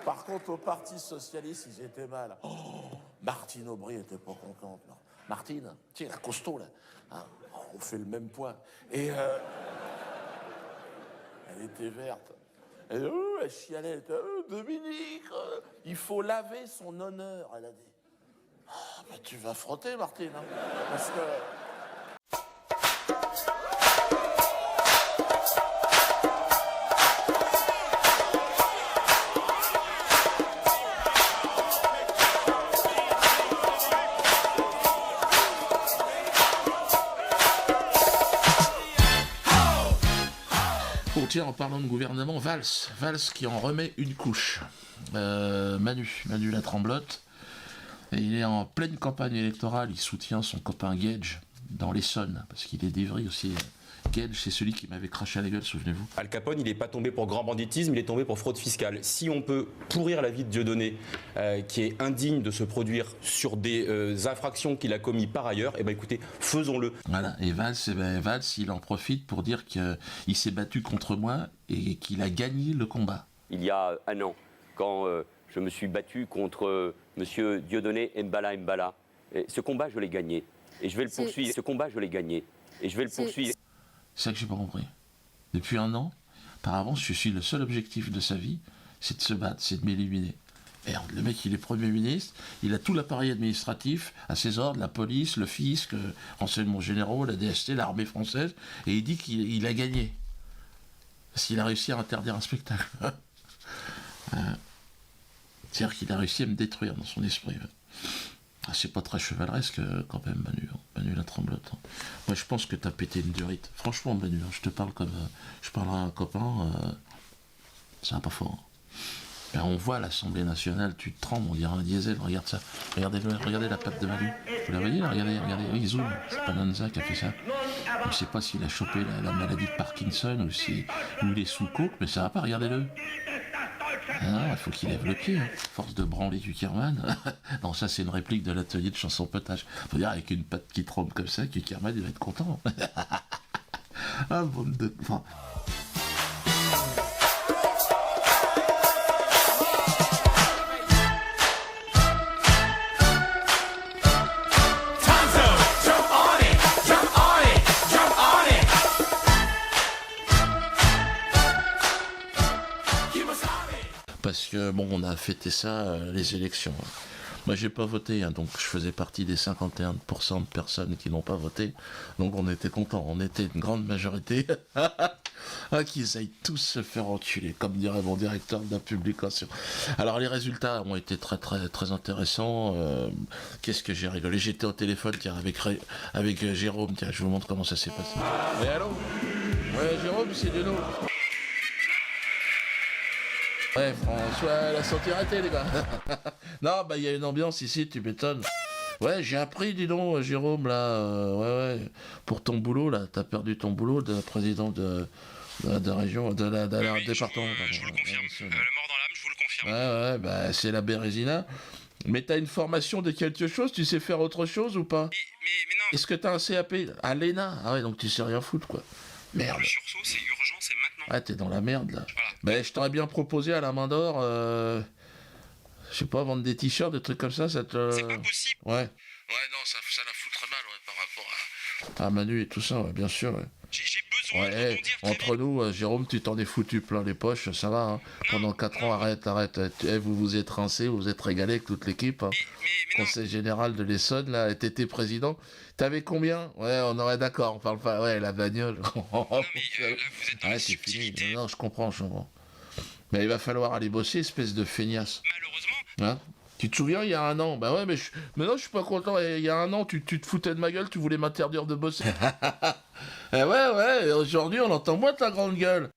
Par contre, au Parti Socialiste, ils étaient mal. Oh, Martine Aubry était pas contente. Non. Martine, tiens, la costaud, là. Hein, on fait le même poids. Et elle était verte. Elle chialait. Elle était, Dominique, il faut laver son honneur. Elle a dit. Oh, bah, tu vas frotter, Martine. Hein, parce que... Tiens, en parlant de gouvernement, Valls qui en remet une couche. Manu la Tremblote, et il est en pleine campagne électorale, il soutient son copain Gage dans l'Essonne, parce qu'il est d'Ivry aussi. Gage, c'est celui qui m'avait craché à la gueule, souvenez-vous. Al Capone, il n'est pas tombé pour grand banditisme, il est tombé pour fraude fiscale. Si on peut pourrir la vie de Dieudonné, qui est indigne de se produire sur des infractions qu'il a commises par ailleurs, eh ben écoutez, faisons-le. Voilà, et Valls, il en profite pour dire qu'il s'est battu contre moi et qu'il a gagné le combat. Il y a un an, quand je me suis battu contre monsieur Dieudonné Mbala, ce combat, je l'ai gagné. Et je vais le poursuivre. Ce combat, je l'ai gagné. Et je vais le poursuivre. C'est ça que j'ai pas compris. Depuis un an, apparemment, je suis le seul objectif de sa vie, c'est de se battre, c'est de m'éliminer. Merde, le mec, il est Premier ministre, il a tout l'appareil administratif à ses ordres, la police, le fisc, renseignements généraux, la DST, l'armée française, et il dit qu'il a gagné. Parce qu'il a réussi à interdire un spectacle. C'est-à-dire qu'il a réussi à me détruire dans son esprit. C'est pas très chevaleresque quand même, Manu la Tremblote. Moi, je pense que t'as pété une durite. Franchement, Manu, je te parle comme je parle à un copain. Ça va pas fort. Ben, on voit l'Assemblée nationale, tu te trembles, on dirait un diesel. Regarde ça. Regardez la patte de Manu. Vous la voyez là? Regardez. Il zoome. C'est Pananza qui a fait ça. Je sais pas s'il a chopé la maladie de Parkinson ou il est sous coke, mais ça va pas. Regardez-le. Ah, il faut qu'il lève le pied, hein. Force de branler Kuckerman. Non, ça c'est une réplique de l'atelier de chanson potage. Faut dire avec une patte qui tremble comme ça, Kuckerman il va être content. Ah, bande de... Enfin... Parce que, bon, on a fêté ça, les élections. Moi, j'ai pas voté, hein, donc je faisais partie des 51% de personnes qui n'ont pas voté. Donc on était contents, on était une grande majorité. Qu'ils aillent tous se faire enculer, comme dirait mon directeur de la publication. Alors les résultats ont été très très très intéressants. Qu'est-ce que j'ai rigolé. J'étais au téléphone tiens, avec Jérôme, tiens, je vous montre comment ça s'est passé. Mais allô? Ouais, Jérôme, c'est de nous. Ouais, François, la santé arrêtée, les gars. Non, bah, il y a une ambiance ici, tu m'étonnes. Ouais, j'ai appris, dis donc, Jérôme, là, ouais, pour ton boulot, là, t'as perdu ton boulot de président de région, de la département. Je vous le confirme, le mort dans l'âme, je vous le confirme. Ouais, bah, c'est la Bérésina. Mais t'as une formation de quelque chose, tu sais faire autre chose ou pas? Mais non. Est-ce que t'as un CAP à l'ENA? Ah ouais, donc tu sais rien foutre, quoi. Merde. Le sursaut, c'est urgent, c'est maintenant. Ah, t'es dans la merde, là. Voilà. Ben, je t'aurais bien proposé à la main d'or, je sais pas, vendre des t-shirts, des trucs comme ça, ça te... C'est pas possible. Ouais. Ouais, non, ça la foutrait mal, ouais, par rapport à Manu et tout ça, ouais, bien sûr, ouais. J'ai besoin de Ouais, rebondir très entre vite. nous, Jérôme, tu t'en es foutu plein les poches, ça va, hein. Pendant 4 ans, arrête. Vous vous êtes rincé, vous vous êtes régalé avec toute l'équipe, hein. Mais non. Conseil général de l'Essonne, là, t'étais président. T'avais combien? Ouais, on aurait d'accord, on parle pas, ouais, la bagnole. Non, mais là, vous êtes dans la Ouais, c'est fini. subtilité. Non, je comprends. Mais il va falloir aller bosser, espèce de feignasse. Malheureusement, Hein? Tu te souviens, il y a un an? Bah ouais, mais non, je suis pas content. Il y a un an, tu te foutais de ma gueule, tu voulais m'interdire de bosser. Eh ouais, aujourd'hui, on entend moins ta grande gueule.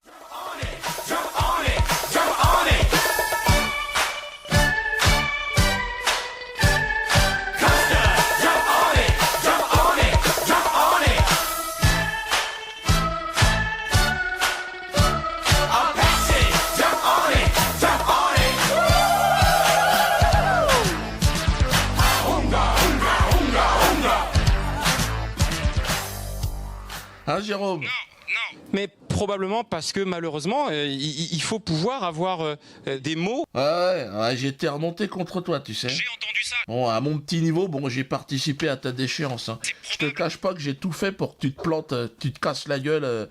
Hein, Jérôme? non. Mais probablement parce que malheureusement, il faut pouvoir avoir des mots. Ouais, j'étais remonté contre toi, tu sais. J'ai entendu ça. Bon, à mon petit niveau, j'ai participé à ta déchéance. Hein. Je te cache pas que j'ai tout fait pour que tu te plantes, tu te casses la gueule.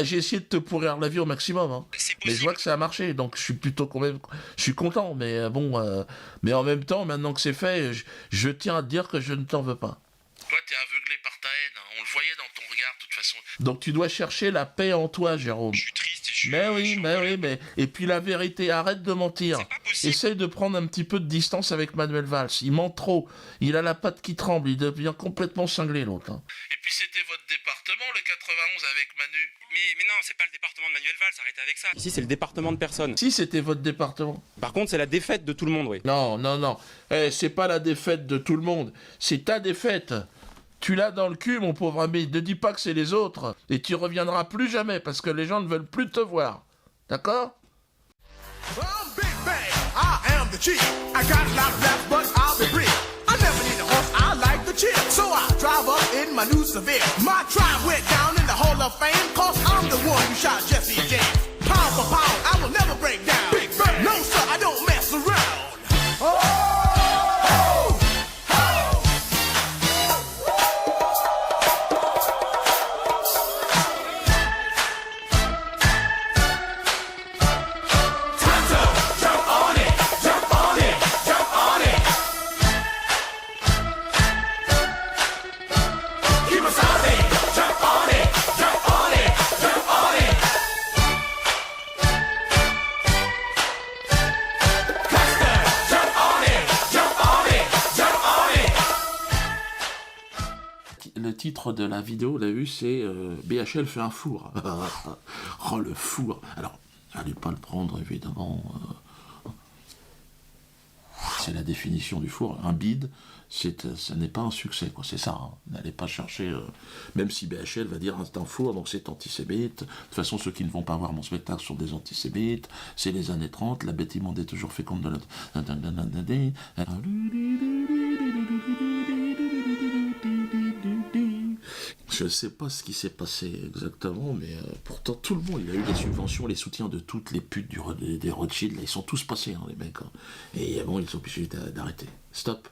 J'ai essayé de te pourrir la vie au maximum. Hein. Mais je vois que ça a marché, donc je suis plutôt quand même, je suis content. Mais mais en même temps, maintenant que c'est fait, je tiens à te dire que je ne t'en veux pas. Toi, t'es aveuglé par ta haine. Hein. On le voyait dans ton regard, de toute façon. Donc tu dois chercher la paix en toi, Jérôme. Je suis triste et je suis... Mais je oui, suis en mais colère. oui, mais... Et puis la vérité, arrête de mentir. C'est pas possible. Essaye de prendre un petit peu de distance avec Manuel Valls. Il ment trop. Il a la patte qui tremble. Il devient complètement cinglé, l'autre. Hein. Et puis c'était votre département, le 91, avec Manu. Mais non, c'est pas le département de Manuel Valls, arrêtez avec ça. Ici, c'est le département de personne. Si c'était votre département. Par contre, c'est la défaite de tout le monde, oui. Non. C'est pas la défaite de tout le monde. C'est ta défaite. Tu l'as dans le cul, mon pauvre ami. Ne dis pas que c'est les autres. Et tu reviendras plus jamais parce que les gens ne veulent plus te voir. D'accord ? I'm Big Bang, I am the chief. I got a lot of laugh, but I'll be brief. I never need a horse, I like the chill. So I drive up in my new Seville. My tribe went down in the Hall of Fame, cause I'm the one who shot Jesse James. Pound for pound, I will never break down. Big Bang. No sir, I don't mess around. Oh! Le titre de la vidéo, l'a vu, c'est BHL fait un four. Oh, le four. Alors, allez pas le prendre, évidemment. C'est la définition du four. Un bide, ça n'est pas un succès, quoi. C'est ça. Hein. N'allez pas chercher. Même si BHL va dire c'est un four, donc c'est antisémite. De toute façon, ceux qui ne vont pas voir mon spectacle sont des antisémites. C'est les années 30. La bête immonde est toujours féconde de la. Je ne sais pas ce qui s'est passé exactement, mais pourtant tout le monde, il a eu des subventions, les soutiens de toutes les putes des Rothschild, là, ils sont tous passés, hein, les mecs. Hein. Et bon, ils sont obligés d'arrêter. Stop.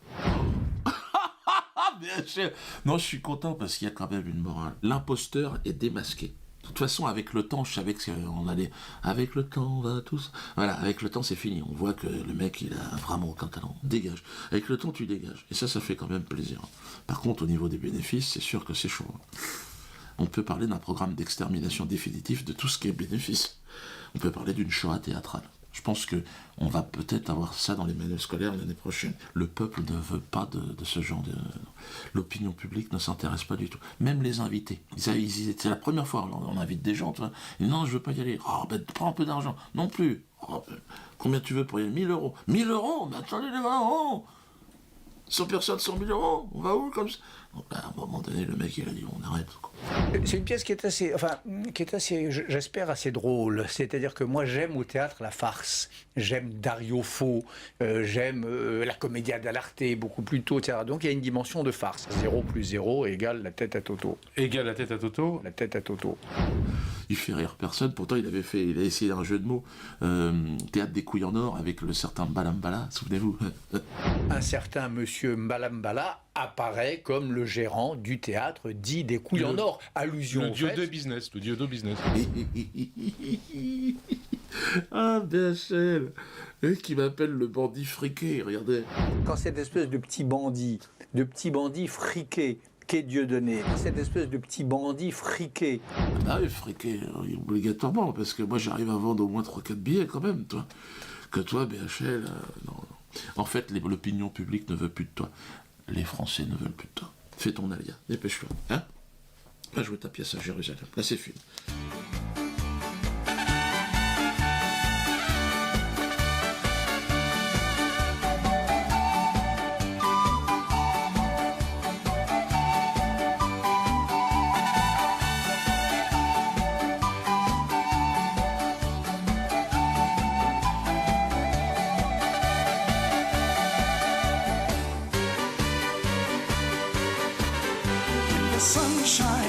Non, je suis content parce qu'il y a quand même une morale. L'imposteur est démasqué. De toute façon, avec le temps, je savais qu'on allait... Avec le temps, on va tous... Voilà, avec le temps, c'est fini. On voit que le mec, il a vraiment aucun talent. Dégage. Avec le temps, tu dégages. Et ça fait quand même plaisir. Par contre, au niveau des bénéfices, c'est sûr que c'est chaud. On peut parler d'un programme d'extermination définitif de tout ce qui est bénéfice. On peut parler d'une Shoah théâtrale. Je pense qu'on va peut-être avoir ça dans les manuels scolaires l'année prochaine. Le peuple ne veut pas de ce genre de... L'opinion publique ne s'intéresse pas du tout. Même les invités. C'est la première fois, on invite des gens, tu vois. Et non, je veux pas y aller. Oh, ben, prends un peu d'argent. Non plus. Oh, ben, combien tu veux pour y aller ? 1000 euros. 1000 euros ? Mais attendez les gars, oh 100 personnes, 100 000 euros. On va où comme ça ? Donc, à un moment donné, le mec, il a dit, on arrête, quoi. C'est une pièce qui est assez, j'espère, assez drôle. C'est-à-dire que moi, j'aime au théâtre la farce. J'aime Dario Fo, j'aime la commedia dell'arte beaucoup plus tôt, etc. Donc il y a une dimension de farce. 0 plus 0 égale la tête à Toto. Égale la tête à Toto. La tête à Toto. Il fait rire personne. Pourtant, il a essayé un jeu de mots, théâtre des couilles en or, avec le certain Balambala, souvenez-vous. Un certain monsieur Mbalambala apparaît comme le gérant du théâtre dit des couilles en or. Allusion Le au dieu fait. de business, le dieu de business. Ah, BHL, qui m'appelle le bandit friqué, regardez. Quand cette espèce de petit bandit friqué, qu'est Dieudonné, cette espèce de petit bandit friqué. Ah bah oui, friqué, obligatoirement, parce que moi j'arrive à vendre au moins 3-4 billets quand même, toi. Que toi, BHL, non. En fait, l'opinion publique ne veut plus de toi. Les Français ne veulent plus de toi. Fais ton alia, dépêche-toi, hein. Va jouer ta pièce à Jérusalem, là c'est fini. Sunshine.